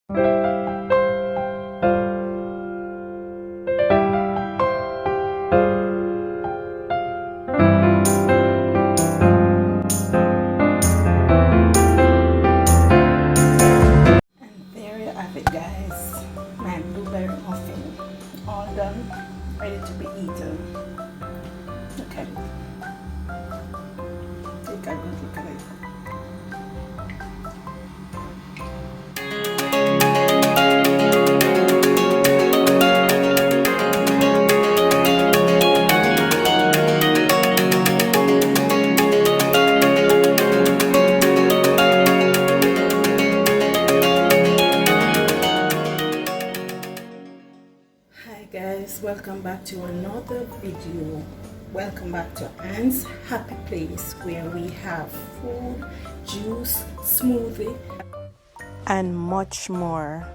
There you have it, guys. My blueberry muffin, all done, ready to be eaten. Look at it. Look at it. Look at it. Hi guys, welcome back to another video. Welcome back to Anne's Happy Place, where we have food, juice, smoothie, and much more.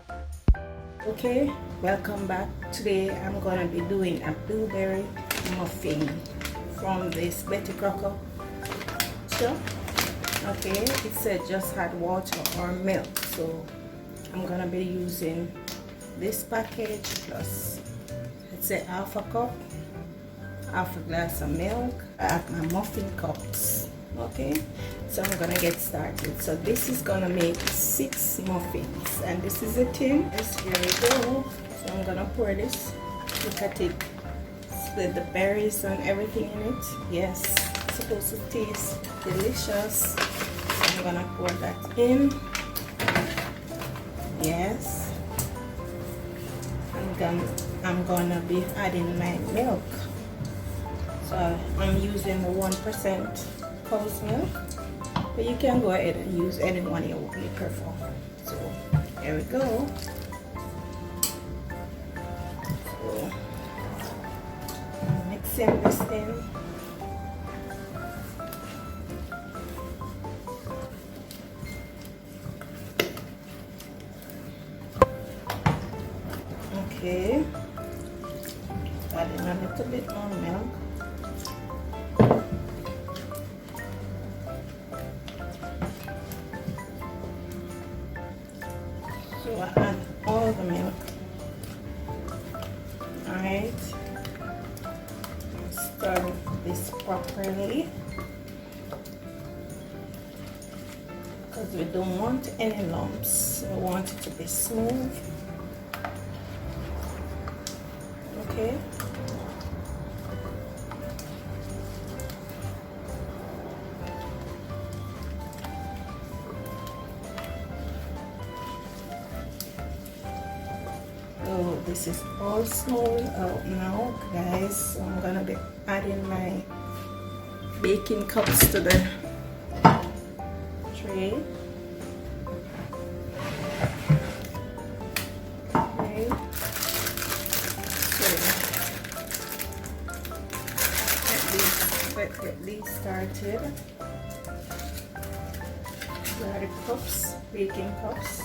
Okay, welcome back. Today I'm gonna be doing a blueberry muffin from this Crocker shop. Okay, it said just add water or milk, so I'm gonna be using this package plus, let's say, half a cup, half a glass of milk. I have my muffin cups. Okay, so I'm gonna get started. So this is gonna make 6 muffins, and this is a tin. Yes, here we go. So I'm gonna pour this. Look at it, the berries and everything in it. Yes, it's supposed to taste delicious. So I'm gonna pour that in. Yes, I'm gonna be adding my milk. So I'm using the 1% cow's milk, but you can go ahead and use any one you prefer. So here we go. So I'm mixing this in. Okay, adding a little bit more milk. So I add all the milk. Alright, stir this properly, because we don't want any lumps. We want it to be smooth. Okay. So this is all smooth out now, guys. So I'm gonna be adding my baking cups to the tray. Get these started. Here are the cups, baking cups.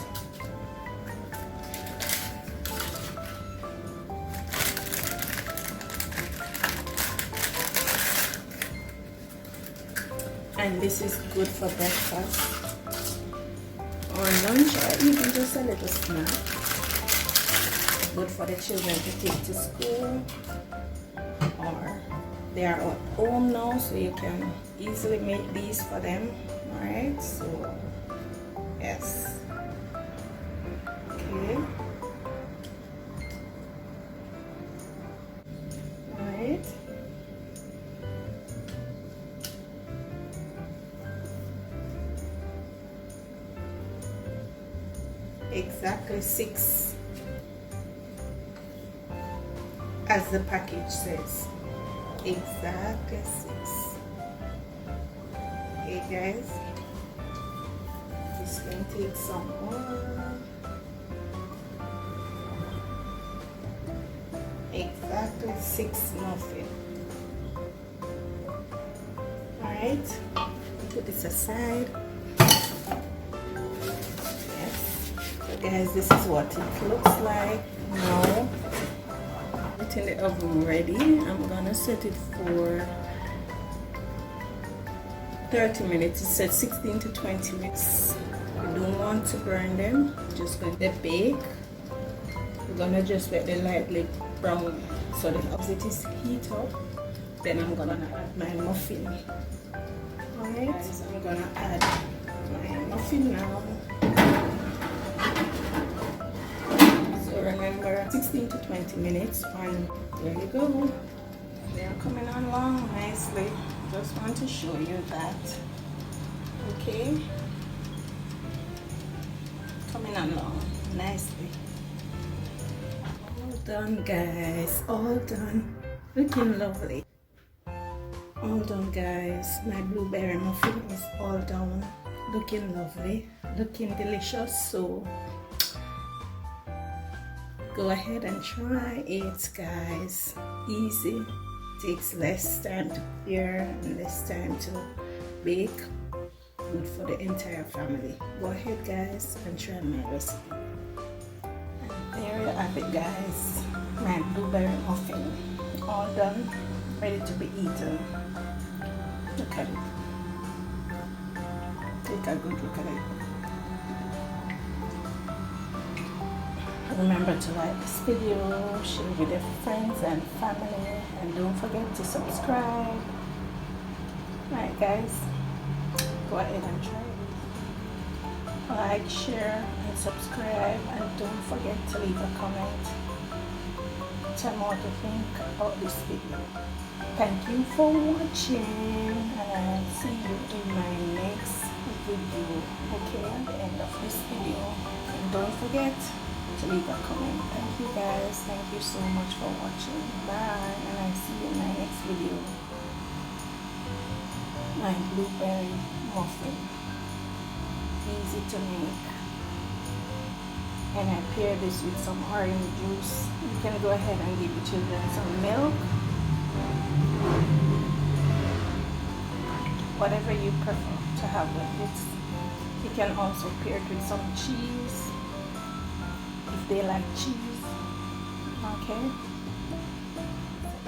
And this is good for breakfast or lunch, or even just a little snack. Good for the children to take to school, or they are at home now, so you can easily make these for them. Alright, so yes. Okay. Alright. Exactly 6, as the package says. Exactly 6. Okay guys, this can take some more. Exactly 6 muffins. Alright, put this aside. Yes, so guys, this is what it looks like now. In the oven ready. I'm gonna set it for 30 minutes. It said 16 to 20 minutes. We don't want to burn them. Just going to bake. We're gonna just let them lightly brown so the opposite is heat up. Then I'm gonna add my muffin. Alright, so I'm gonna add my muffin now. So remember, 16 to 20 minutes, and there you go. They are coming along nicely. Just want to show you that. Okay, coming along nicely. All done, guys, all done. Looking lovely. All done, guys. My blueberry muffin is all done. Looking lovely, looking delicious. So go ahead and try it, guys. Easy, takes less time to prepare and less time to bake. Good for the entire family. Go ahead, guys, and try my recipe. And there you have it, guys. My blueberry muffin, all done, ready to be eaten. Look at it. Take a good look at it. Remember to like this video, share with your friends and family, and don't forget to subscribe. Alright, guys, go ahead and try it. Like, share, and subscribe, and don't forget to leave a comment. Tell me what you think about this video. Thank you for watching, and I'll see you in my next video. Okay, at the end of this video. And don't forget to leave a comment. Thank you, guys. Thank you so much for watching. Bye, and I'll see you in my next video. My blueberry muffin, easy to make, and I pair this with some orange juice. You can go ahead and give your children some milk, whatever you prefer to have with it. You can also pair it with some cheese if they like cheese. Okay,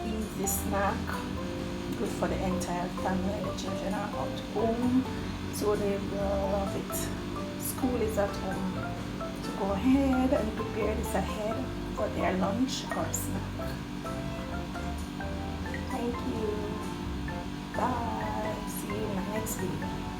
easy snack, good for the entire family. The children are at home, so they will love it. School is at home, so go ahead and prepare this ahead for their lunch or snack. Thank you. Bye. See you in my next video.